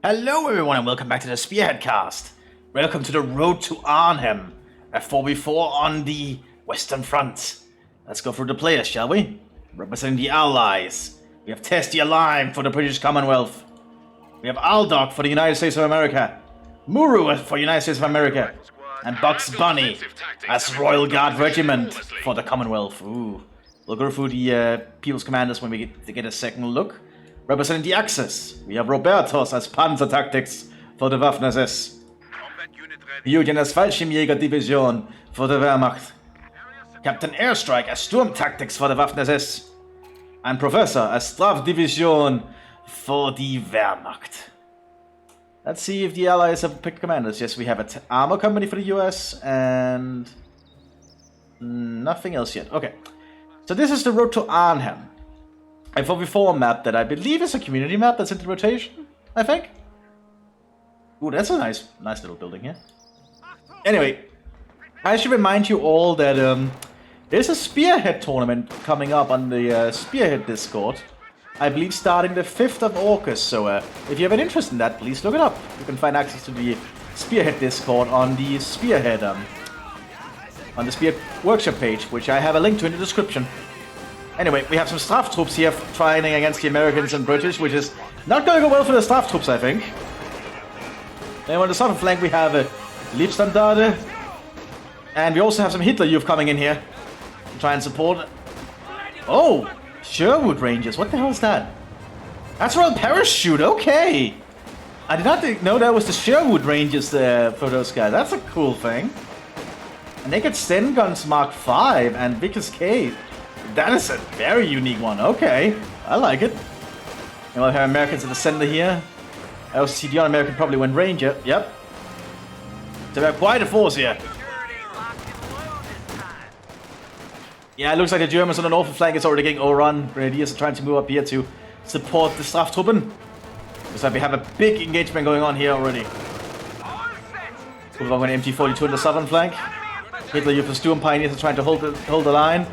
Hello everyone and welcome back to the Spearhead cast. Welcome to the road to Arnhem, a 4v4 on the Western Front. Let's go through the players, shall we? Representing the Allies, we have Testy Alive for the British Commonwealth. We have Aldog for the United States of America, Muru for the United States of America, and Bugs Bunny as Royal Guard Regiment for the Commonwealth. Ooh. We'll go through the People's Commanders when we get a second look. Representing the Axis, we have Robertos as Panzer Tactics for the Waffen-SS. Julian as Fallschirmjäger-Division for the Wehrmacht. Captain Airstrike as Sturm Tactics for the Waffen-SS. And Professor as Strafdivision for the Wehrmacht. Let's see if the Allies have picked commanders. Yes, we have an armor company for the US and nothing else yet. Okay, so this is the road to Arnhem. A 4v4 map that I believe is a community map that's into rotation, I think. Ooh, that's a nice little building here. Anyway, I should remind you all that there's a Spearhead tournament coming up on the Spearhead Discord. I believe starting the 5th of August, so if you have an interest in that, please look it up. You can find access to the Spearhead Discord on the Spearhead Workshop page, which I have a link to in the description. Anyway, we have some staff troops here trying against the Americans and British, which is not going to go well for the staff troops, I think. And on the southern flank we have Liebstandarte, and we also have some Hitler Youth coming in here to try and support. Oh, Sherwood Rangers, what the hell is that? That's Royal Parachute, okay. I did not know that was the Sherwood Rangers for those guys. That's a cool thing. And they get Sten Guns Mark V and Vickers K. That is a very unique one. Okay, I like it. And we'll have Americans in the center here. I also see the American probably went Ranger. Yep. So we have quite a force here. Yeah, it looks like the Germans on the northern flank is already getting overrun. Grenadiers are trying to move up here to support the Straftroopen. Looks like we have a big engagement going on here already. We're going to MT-42 in the southern flank. Hitler Youth and Sturm Pioneers are trying to hold the line.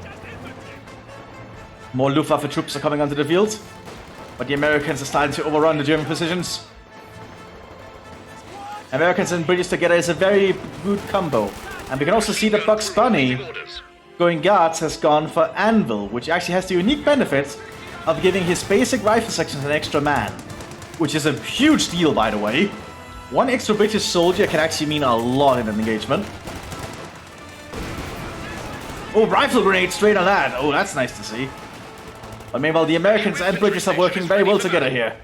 More Luftwaffe troops are coming onto the field, but the Americans are starting to overrun the German positions. Americans and British together is a very good combo. And we can also see that Bugs Bunny, going guards, has gone for Anvil, which actually has the unique benefit of giving his basic rifle sections an extra man. Which is a huge deal, by the way. One extra British soldier can actually mean a lot in an engagement. Oh, rifle grenade straight on that. Oh, that's nice to see. But meanwhile, the Americans and British are working very well together here.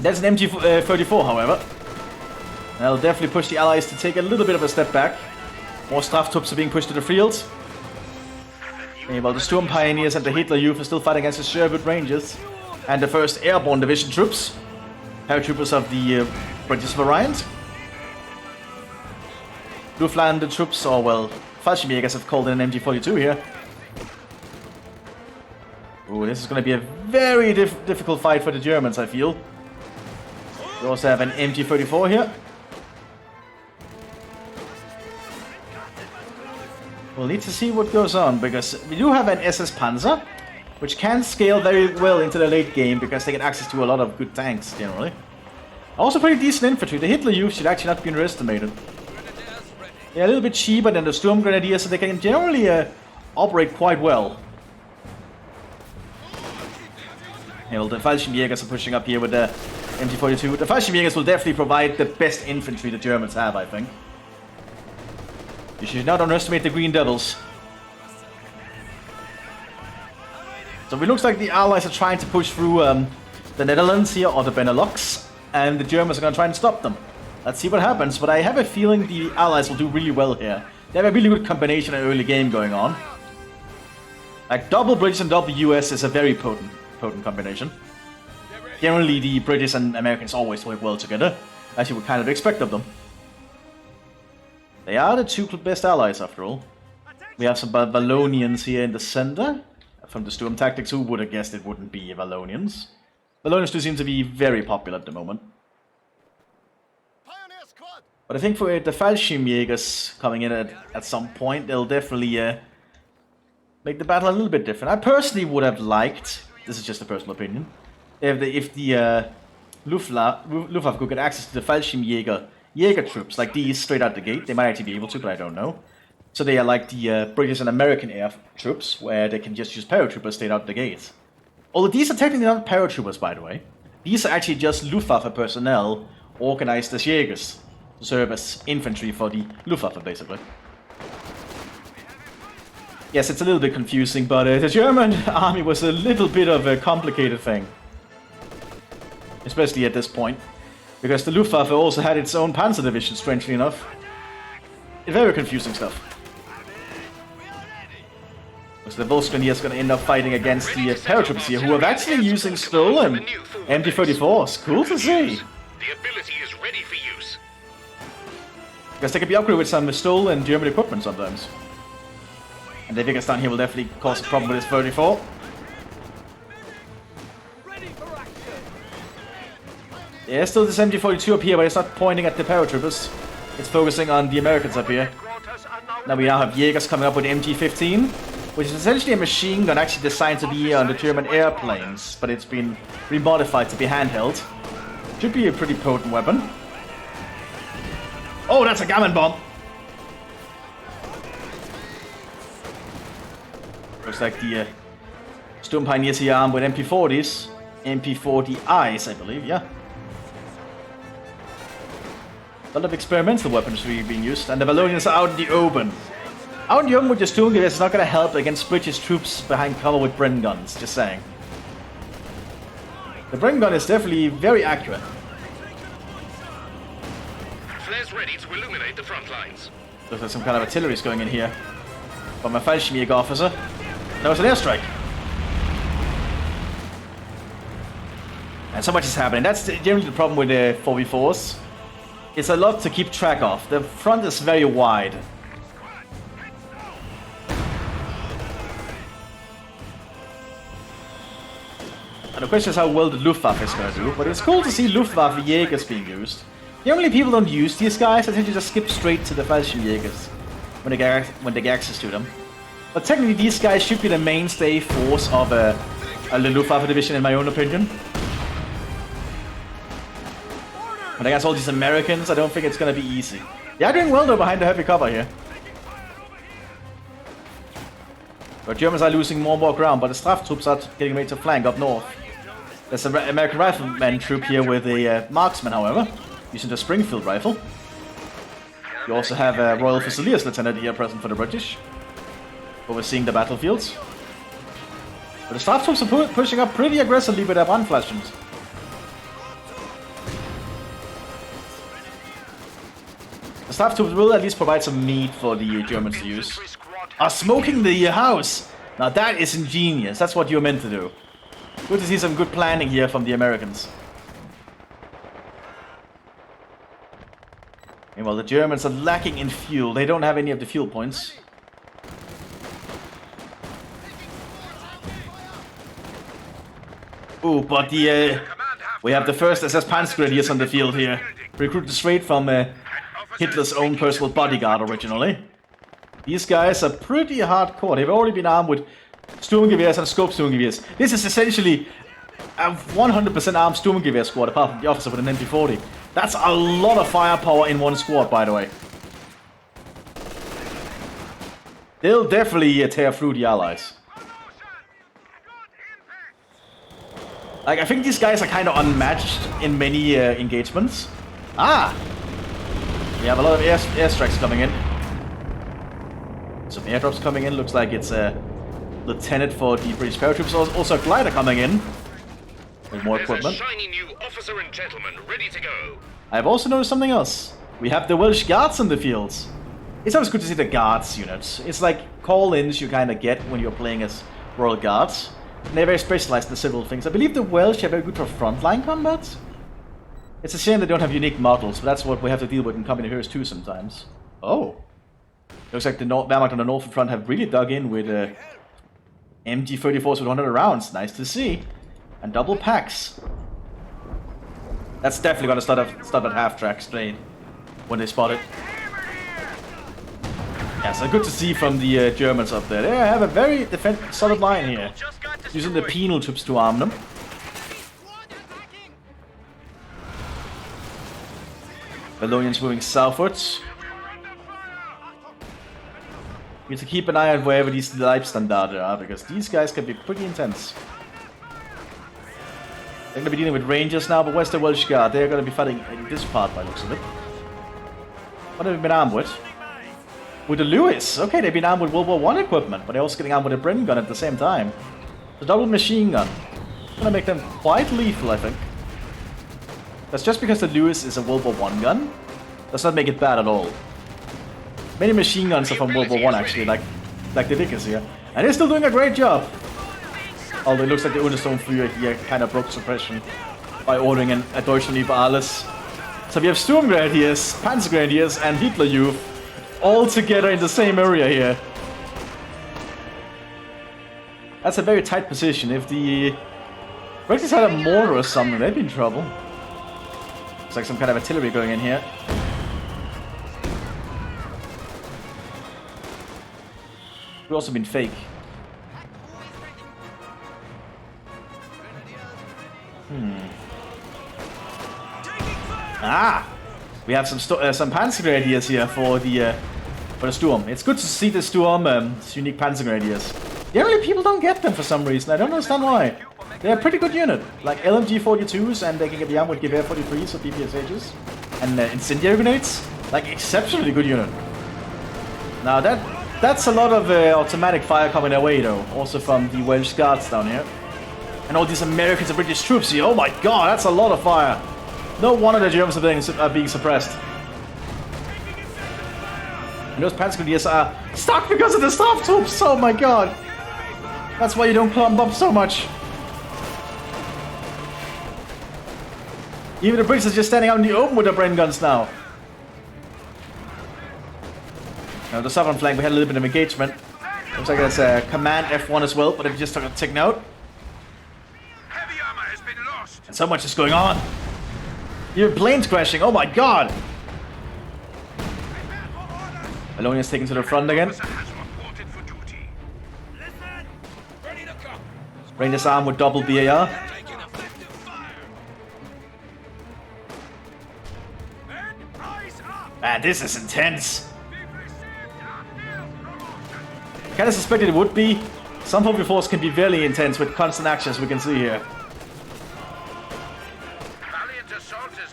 That's an MG34, however. That'll definitely push the Allies to take a little bit of a step back. More staff troops are being pushed to the field. Meanwhile, the Sturm Pioneers and the Hitler Youth are still fighting against the Sherwood Rangers and the 1st Airborne Division troops. Paratroopers of the British Variant. Luftland troops, or well, Fallschirmjägers have called in an MG42 here. Ooh, this is going to be a very difficult fight for the Germans, I feel. We also have an MG34 here. We'll need to see what goes on, because we do have an SS Panzer, which can scale very well into the late game, because they get access to a lot of good tanks, generally. Also pretty decent infantry. The Hitler Youth should actually not be underestimated. They're a little bit cheaper than the Sturm Grenadiers, so they can generally operate quite well. Yeah, well, the Fallschirmjägers are pushing up here with the MT-42. The Fallschirmjägers will definitely provide the best infantry the Germans have, I think. You should not underestimate the Green Devils. So it looks like the Allies are trying to push through the Netherlands here, or the Benelux, and the Germans are going to try and stop them. Let's see what happens, but I have a feeling the Allies will do really well here. They have a really good combination in early game going on. Like, double British and double US is a very potent combination. Generally, the British and Americans always work well together, as you would kind of expect of them. They are the two best allies, after all. We have some Wallonians here in the center. From the Sturm Tactics, who would have guessed it wouldn't be Wallonians? Wallonians do seem to be very popular at the moment. But I think for the Fallschirmjägers coming in at some point, they'll definitely make the battle a little bit different. I personally would have liked, this is just a personal opinion, if the Luftwaffe could get access to the Fallschirmjäger troops like these straight out the gate, they might actually be able to, but I don't know. So they are like the British and American air troops, where they can just use paratroopers straight out the gate. Although these are technically not paratroopers, by the way. These are actually just Luftwaffe personnel organized as Jägers, to serve as infantry for the Luftwaffe, basically. Yes, it's a little bit confusing, but the German army was a little bit of a complicated thing. Especially at this point. Because the Luftwaffe also had its own panzer division, strangely enough. It's very confusing stuff. So the Volksgrenadiers is going to end up fighting against the paratroopers here, who are actually using stolen MT-34s. Cool to see. The ability is ready for use. Because they can be upgraded with some stolen German equipment sometimes. And the Vickers down here will definitely cause a problem with this 34. There's still this MG-42 up here, but it's not pointing at the paratroopers. It's focusing on the Americans up here. Now we have Jägers coming up with the MG-15, which is essentially a machine gun actually designed to be on the German airplanes, but it's been remodified to be handheld. Should be a pretty potent weapon. Oh, that's a gammon bomb! Looks like the Storm Pioneers here armed with MP40s. MP40Is, I believe, yeah. A lot of experimental weapons being used, and the Wallonians are out in the open. Out in the open with your Sturmgewehr is not going to help against British troops behind cover with Bren guns, just saying. The Bren gun is definitely very accurate. Flares ready to illuminate the front lines. Looks like some kind of artillery is going in here. From a Fallschirmjäger officer. That was an airstrike. And so much is happening. That's generally the problem with the 4v4s. It's a lot to keep track of. The front is very wide. And the question is how well the Luftwaffe is going to do, but it's cool to see Luftwaffe Jägers being used. Generally people don't use these guys, I tend to just skip straight to the Fallschirmjägers when they get access to them. But technically these guys should be the mainstay force of a Luftwaffe division in my own opinion. But against all these Americans, I don't think it's going to be easy. They are doing well though behind the heavy cover here. But Germans are losing more and more ground, but the Straftroops are getting ready to flank up north. There's an American rifleman troop here with a marksman, however, using the Springfield rifle. You also have a Royal Fusiliers lieutenant here present for the British, overseeing the battlefields. But the Straftroops are pushing up pretty aggressively with their Brandflaschens. The Straftroops will at least provide some meat for the Germans to use. Are smoking the house! Now that is ingenious, that's what you're meant to do. Good to see some good planning here from the Americans. Meanwhile, the Germans are lacking in fuel. They don't have any of the fuel points. Ooh, but we have the first SS Panzergrenadiers on the field here. Recruited straight from Hitler's own personal bodyguard originally. These guys are pretty hardcore. They've already been armed with Sturmgewehrs and scope Sturmgewehrs. This is essentially a 100% armed Sturmgewehr squad, apart from the officer with an MP40. That's a lot of firepower in one squad, by the way. They'll definitely tear through the Allies. Like, I think these guys are kind of unmatched in many engagements. Ah! We have a lot of airstrikes coming in. Some airdrops coming in. Looks like it's a lieutenant for the British paratroops. Also a glider coming in. With more equipment. There's a shiny new officer and gentleman ready to go. I've also noticed something else. We have the Welsh Guards in the fields. It's always good to see the Guards units. It's like call-ins you kind of get when you're playing as Royal Guards. And they're very specialized in several things. I believe the Welsh are very good for frontline combat. It's a shame they don't have unique models, but that's what we have to deal with in Company Heroes 2 sometimes. Oh. Looks like the Wehrmacht on the northern front have really dug in with MG-34s with 100 rounds. Nice to see. And double packs. That's definitely going to start at half-track straight when they spot it. Yeah, so good to see from the Germans up there. They have a very solid line here. Using the penal troops to arm them. Valonians moving southwards. We have to keep an eye on wherever these Leibstandarte are, because these guys can be pretty intense. They're gonna be dealing with Rangers now, but where's the Welsh Guard? They're gonna be fighting in this part by the looks of it. What have we been armed with? With the Lewis. Okay, they've been armed with World War I equipment, but they're also getting armed with a Bren gun at the same time. The double machine gun. Gonna make them quite lethal, I think. That's just because the Lewis is a World War I gun, does not make it bad at all. Many machine guns are from World War I actually, like the Vickers here. And they're still doing a great job. Although it looks like the Untersturmführer here kind of broke suppression by ordering a Deutschen über alles. So we have Sturmgrenadiers, Panzergrenadiers and Hitlerjugend all together in the same area here. That's a very tight position. If the Brexit had a mortar or something, they'd be in trouble. Looks like some kind of artillery going in here. We've also been fake. Ah! We have some Panzergrenadiers here for the Sturm. It's good to see the Sturm unique Panzergrenadiers. Generally people don't get them for some reason, I don't understand why. They're a pretty good unit, like LMG 42s, and they can get armed with Gewehr 43s or DPSHs. And incendiary grenades, like exceptionally good unit. Now that's a lot of automatic fire coming their way though, also from the Welsh Guards down here. And all these Americans and British troops here, oh my god, that's a lot of fire. No wonder the Germans are being suppressed. And those Panzergrenadiers are stuck because of the staff troops, oh my god. That's why you don't clump up so much. Even the Brits are just standing out in the open with their Bren guns now. Now the southern flank, we had a little bit of engagement. Looks like there's a command F1 as well, but it just took a tick note. Heavy armor has been lost. And so much is going on. Even planes crashing, oh my god! Valonia's taken to the front again. Rangers armed with double BAR. Man, this is intense. I kind of suspected it would be. Some Hobby Force can be very intense with constant actions, we can see here.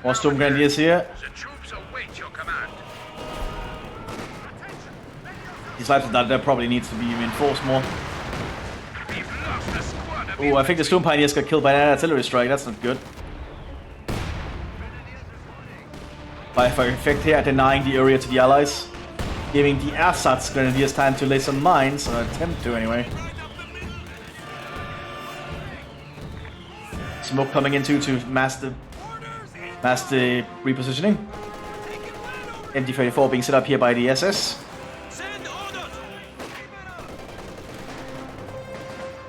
More Sturmgrenadiers here. These Leibstandarte probably needs to be reinforced more. Oh, I think the Sturm Pioneers got killed by an artillery strike, that's not good. By effect here, denying the area to the allies. Giving the Ersatz Grenadiers time to lay some mines, or attempt to anyway. Smoke coming into to mass the repositioning. MD-34 being set up here by the SS.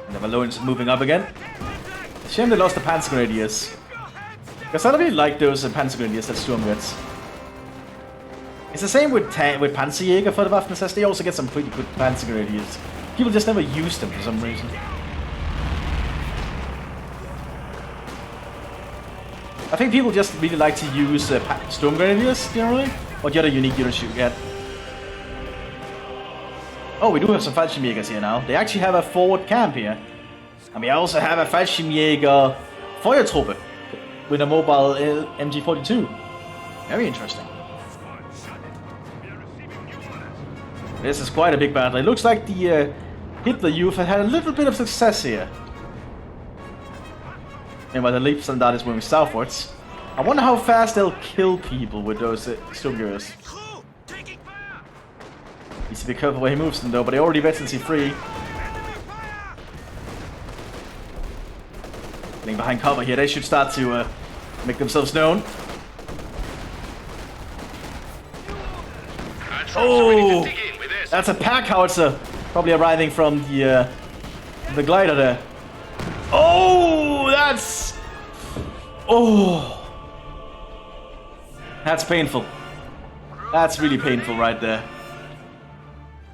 And the Valonians moving up again. Shame they lost the Panzergrenadiers. Because I don't really like those Panzergrenadiers that Sturm gets. It's the same with Panzerjäger for the Waffen. They also get some pretty good Panzergrenadiers. People just never use them for some reason. I think people just really like to use Sturmgrenadiers generally. What the other unique units you get. Oh, we do have some Fallschirmjägers here now. They actually have a forward camp here. And we also have a Fallschirmjäger Feuertruppe with a mobile MG42. Very interesting. This is quite a big battle. It looks like the Hitlerjugend had a little bit of success here. And while the Leibstandarte is moving southwards, I wonder how fast they'll kill people with those Sturmgewehren. Needs to be careful where he moves them though, but they already veterancy free. Getting behind cover here, they should start to make themselves known. Oh! That's a pack howitzer, probably arriving from the glider there. Oh, that's... Oh. That's painful. That's really painful right there.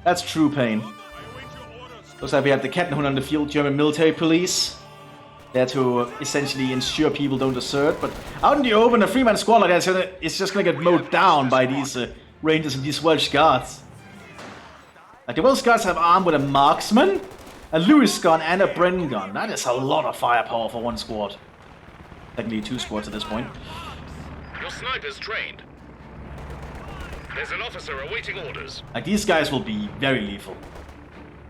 That's true pain. Looks like we have the Kettenhund on the field, German military police. there to essentially ensure people don't desert. But out in the open, a 3-man squad like that is just gonna get mowed down by these Rangers and these Welsh guards. Like the Welsh guards have armed with a marksman, a Lewis gun, and a Bren gun. That is a lot of firepower for one squad. Technically 2 squads at this point. Your sniper's trained. There's an officer awaiting orders. Like these guys will be very lethal.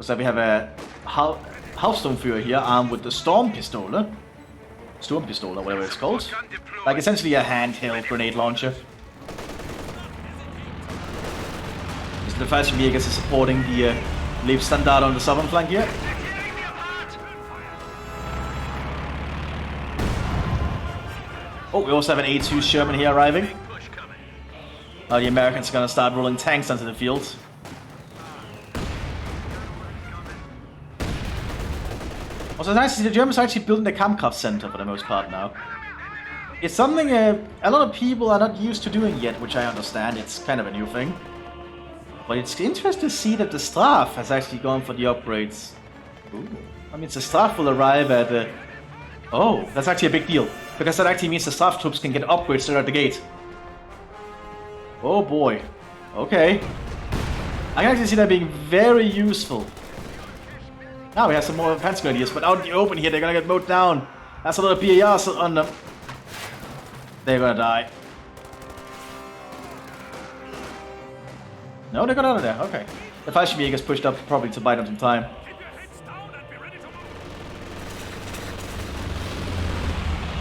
So we have a Halfstone here armed with the Storm Pistol, or whatever it's called. Like essentially a handheld grenade launcher. So the Fallschirmjäger is supporting the Leibstandard on the southern flank here. Oh, we also have an A2 Sherman here arriving. The Americans are gonna start rolling tanks onto the field. Also, nice to see the Germans are actually building the Kampfkraft Center for the most part now. It's something a lot of people are not used to doing yet, which I understand. It's kind of a new thing. But it's interesting to see that the Straf has actually gone for the upgrades. Ooh. I mean, the Straf will arrive at... Oh, that's actually a big deal. Because that actually means the Straf troops can get upgrades straight out the gate. Oh boy. Okay. I can actually see that being very useful. Now we have some more Panzer Grenadiers, but out in the open here, they're gonna get mowed down. That's a lot of BARs on them. They're gonna die. No, they got out of there. Okay. The Fallschirmjäger's pushed up probably to buy them some time.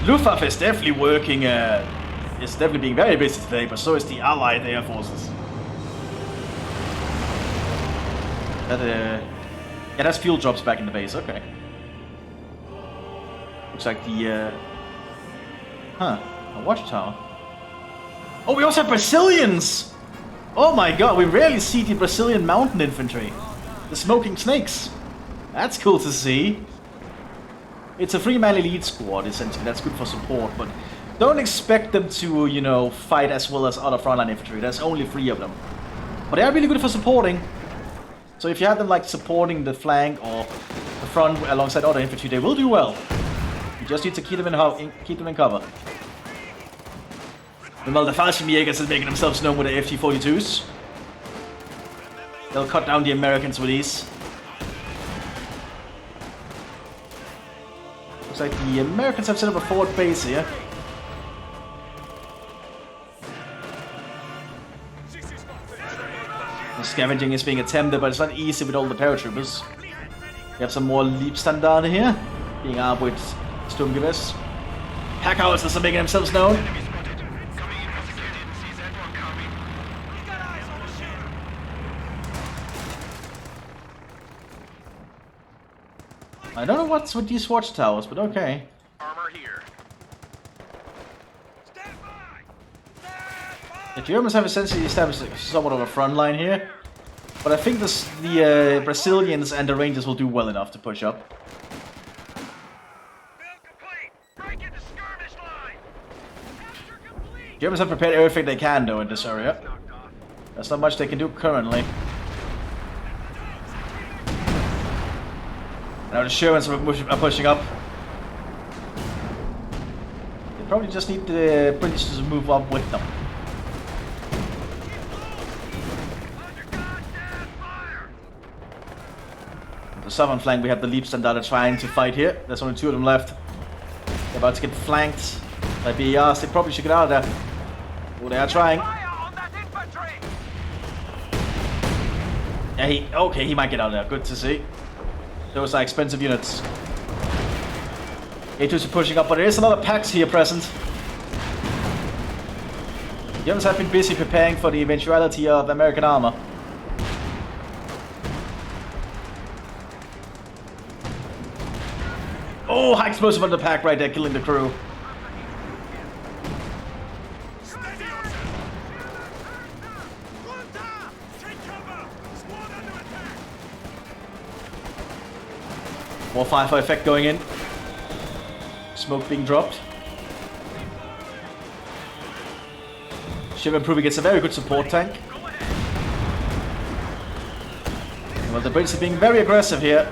Luftwaffe is definitely working, is definitely being very busy today, but so is the Allied Air Forces. Yeah, that's fuel drops back in the base, okay. Looks like the, a watchtower. Oh, we also have Brazilians! Oh my god, we rarely see the Brazilian mountain infantry. The Smoking Snakes. That's cool to see. It's a 3-man elite squad, essentially. That's good for support, but don't expect them to, you know, fight as well as other frontline infantry. There's only 3 of them. But they are really good for supporting. So if you have them, like, supporting the flank or the front alongside other infantry, they will do well. You just need to keep them in cover. Meanwhile, the Fallschirmjägers are making themselves known with the FT-42s. They'll cut down the Americans with these. Looks like the Americans have set up a forward base here. The scavenging is being attempted, but it's not easy with all the paratroopers. We have some more Leibstandard here, being armed with Sturmgewehr. Packhowitzers are making themselves known. I don't know what's with these watchtowers, but okay. Armor here. The Germans have essentially established somewhat of a front line here, but I think the Brazilians and the Rangers will do well enough to push up. Germans have prepared everything they can, though, in this area. There's not much they can do currently. Now the Shermans are pushing up. They probably just need the British to move up with them. On the southern flank we have the Leibstandard trying to fight here. There's only 2 of them left. They're about to get flanked by BARs. They probably should get out of there. Oh, they are trying. Yeah, okay, he might get out of there. Good to see. Those are expensive units. A2s are pushing up, but there is a lot of packs here present. The Germans have been busy preparing for the eventuality of American armor. Oh, high explosive on the pack right there, killing the crew. More fire effect going in. Smoke being dropped. Shiv improving gets a very good support tank. Well, the Brits are being very aggressive here.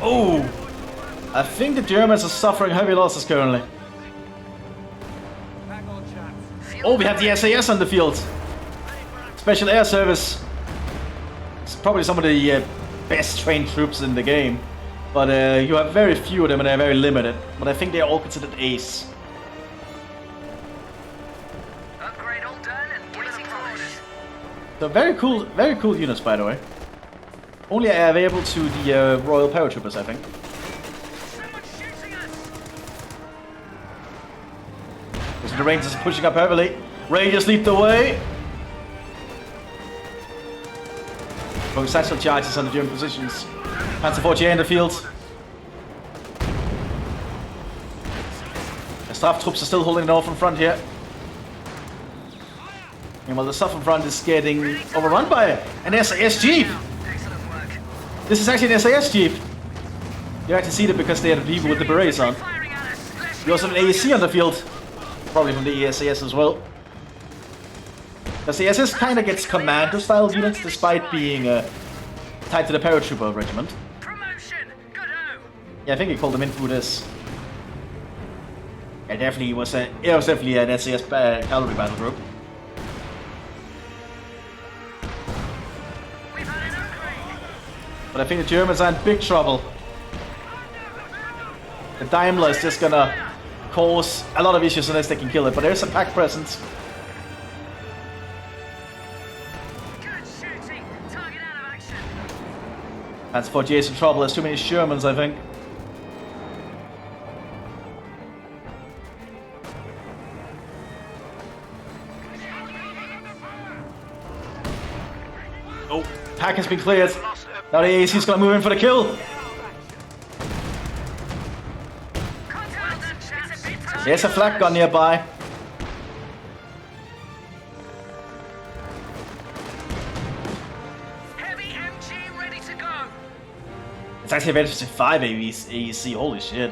Oh! I think the Germans are suffering heavy losses currently. Oh, we have the SAS on the field. Special Air Service. It's probably some of the best trained troops in the game. But you have very few of them and they're very limited. But I think they're all considered ace. Upgrade all done and waiting for orders. So very cool units, by the way. Only available to the Royal Paratroopers, I think. Someone's shooting us! So the Rangers are pushing up heavily. Rangers lead the way. Throwing satchel charges on the German positions. Panzer 48 in the field. The staff troops are still holding the northern front here. And while the southern front is getting overrun by an SAS Jeep. Excellent work. This is actually an SAS Jeep. You actually see them because they are the people with the berets on. Firing at us. Let's We also have an AEC on the field. Probably from the SAS as well. Because the SS kind of gets commando-style units despite being tied to the paratrooper regiment. promotion. Good-o. Yeah, I think he called them in through this. Yeah, definitely was definitely an SAS cavalry battle group. We've had an upgrade. But I think the Germans are in big trouble. The Daimler is just gonna cause a lot of issues unless they can kill it. But there's a pack presence. Good shooting. Target out of action. That's for Jason trouble. There's too many Shermans, I think. Oh, pack has been cleared. Now the AEC is going to move in for the kill. There's a flak gun nearby. Heavy MG ready to go. It's actually a very 5 AEC. Holy shit.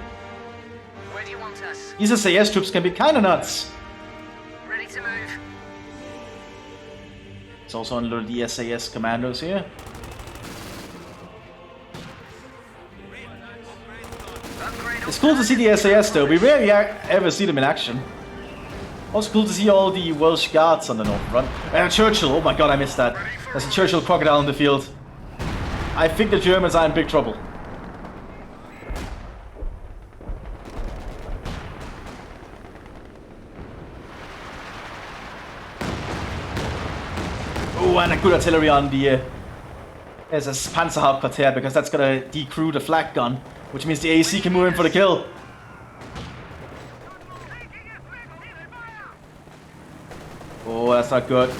Where do you want us? These SAS troops can be kind of nuts. Ready to move. It's also under the SAS commandos here. Upgrade all It's cool to see the SAS though. We rarely ever see them in action. Also cool to see all the Welsh Guards on the north front. And Churchill. Oh my god, I missed that. There's a Churchill crocodile in the field. I think the Germans are in big trouble. Oh, and a good artillery on the SS Panzerhauptquartier because that's gonna decrew the flak gun, which means the AC can move in for the kill. Oh, that's not good.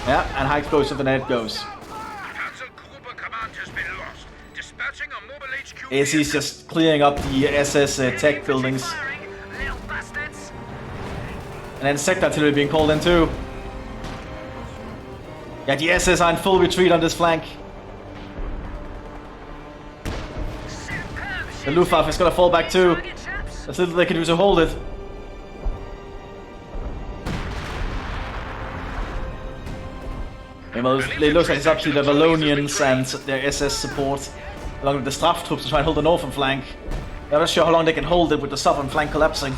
Yeah, and high explosive and it goes. Panzergruppe command has been lost. Dispatching a mobile HQ. AC is just clearing up the SS tech buildings. firing. Little bastards. And then sector artillery being called in too. Yeah, the SS are in full retreat on this flank. Superb The Luftwaffe is gonna fall back too. target, chaps. There's little they can do to hold it. Meanwhile, it looks like it's up to the Wallonians and their SS support, along with the Straf troops to try and hold the northern flank. I'm not sure how long they can hold it with the southern flank collapsing.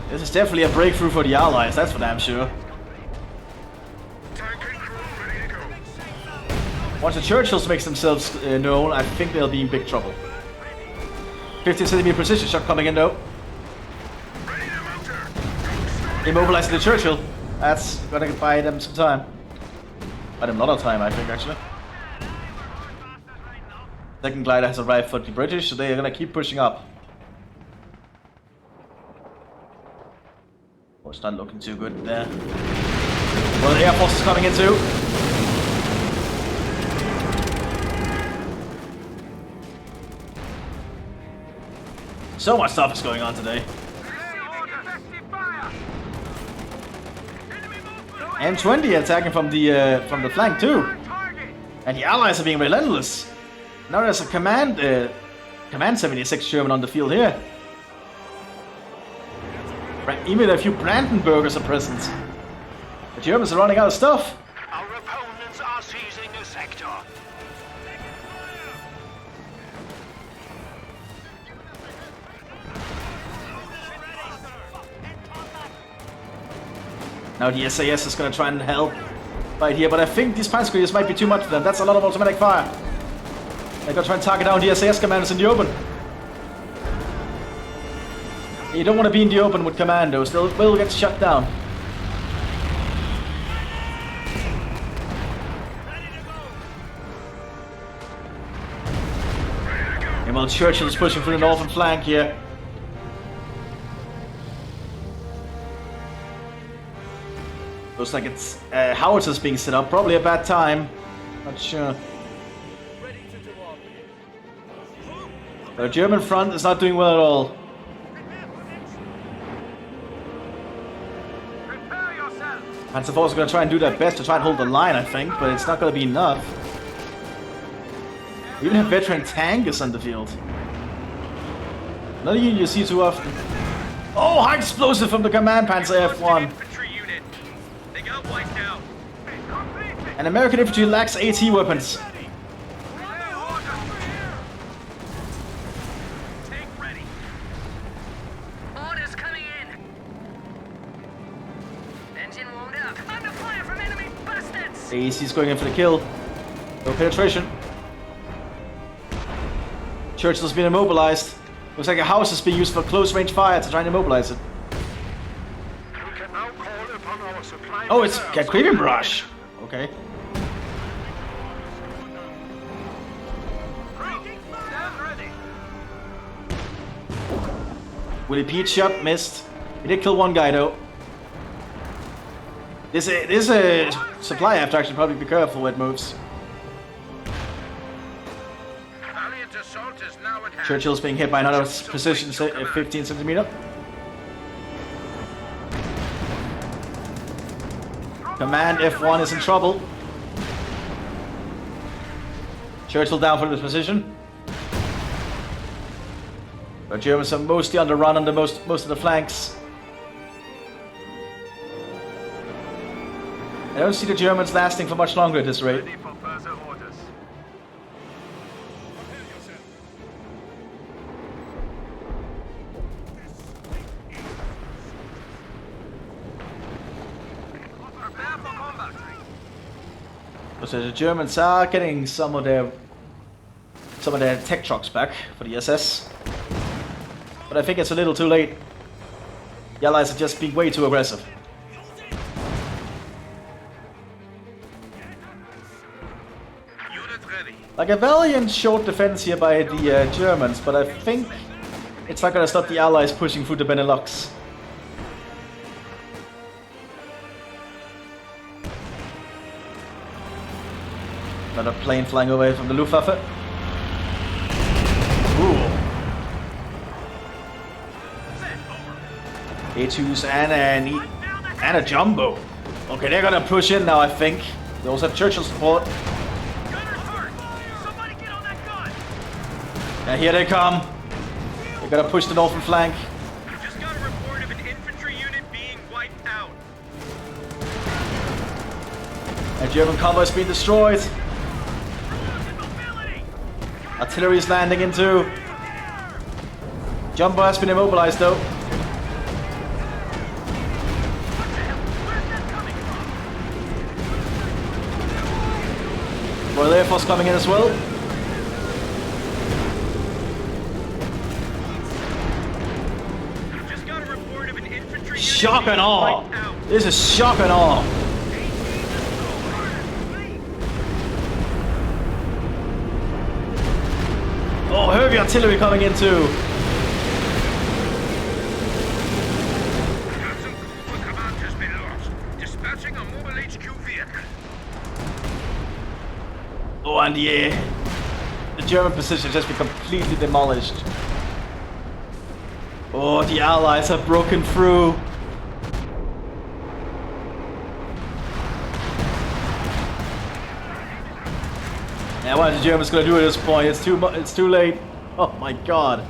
This is definitely a breakthrough for the Allies, that's for damn sure. Tank and crew ready to go. Once the Churchills makes themselves known, I think they'll be in big trouble. 50cm precision shot coming in though. Ready to motor. Immobilizing the Churchill. That's gonna buy them some time. Buy them a lot of time, I think, actually. Second glider has arrived for the British, so they are gonna keep pushing up. Oh, it's not looking too good there. Well, the Air Force is coming in too. So much stuff is going on today. And 20 attacking from the flank too. And the Allies are being relentless. Now there's a command 76 German on the field here. Even a few Brandenburgers are present. The Germans are running out of stuff. Our opponents are seizing a sector. Now the SAS is gonna try and help right here, but I think these panzer grenadiers might be too much for them. That's a lot of automatic fire. They're gonna try and target down the SAS commanders in the open. You don't want to be in the open with commandos, they will get shut down. And while Churchill is pushing through the northern flank here. Looks like it's howitzers being set up, probably a bad time. Not sure. The German front is not doing well at all. Panzer force are going to try and do their best to try and hold the line, I think, but it's not going to be enough. We even have veteran tankers on the field. Not a unit you see too often. Oh, high explosive from the command Panzer F1. They got wiped out. And American infantry lacks AT weapons. Tank ready. Orders coming in. Engine wound up. Under fire from enemy bastards. AEC's going in for the kill. No penetration. Churchill's been immobilized. Looks like a house is being used for close range fire to try and immobilize it. We can now call upon our supply. Oh, it's a Craven Barrage. Okay. Stand ready. Willie Pete shot, missed. He did kill one guy though. This is a supply. I have to actually probably be careful where it moves. Valiant assault is now at hand. Churchill's being hit by another precision 15 centimeter. Command F1 is in trouble. Churchill down for the precision. The Germans are mostly on the run on the most of the flanks. I don't see the Germans lasting for much longer at this rate. Ready for further orders. Prepare for combat. So the Germans are getting some of their tech trucks back for the SS. But I think it's a little too late. The Allies are just being way too aggressive. Unit ready. Like a valiant short defense here by the Germans, but I think it's not gonna stop the Allies pushing through the Benelux. Another plane flying away from the Luftwaffe. Ooh. A2s and a jumbo. Okay, they're gonna push in now, I think. They also have Churchill support. Gunner's hurt. Somebody get on that gun. And here they come. They're gonna push the northern flank. Just got a report of an infantry unit being wiped out. And German convoy is being destroyed. Artillery is landing into. Jumbo has been immobilized though. Royal Air Force coming in as well. Just got a report of an infantry unit Shock and being awe. wiped out. This is shock and awe. Oh, heavy artillery coming in too. Captain Cooper command has been lost. Dispatching a mobile HQ vehicle. Oh, and the German position has just been completely demolished. Oh, the Allies have broken through. Yeah, what are the Germans gonna do at this point? It's too late. Oh my god.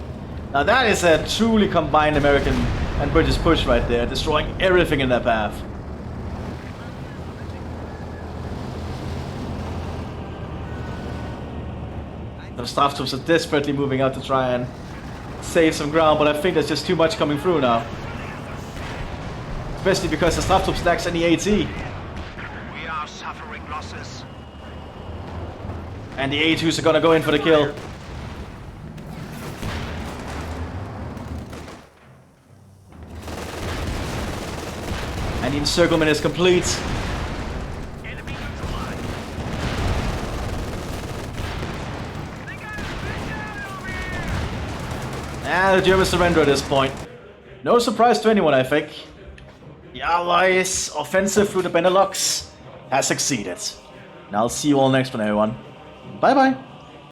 Now that is a truly combined American and British push right there, destroying everything in their path. The staff troops are desperately moving out to try and save some ground, but I think there's just too much coming through now. Especially because the Snaptop lacks any AT. We are suffering losses. And the A2s are gonna go in for the kill. And the encirclement is complete. Enemy neutralized. And the Germans surrender at this point. No surprise to anyone, I think. The Allies' offensive through the Benelux has succeeded. And I'll see you all next one, everyone. Bye bye.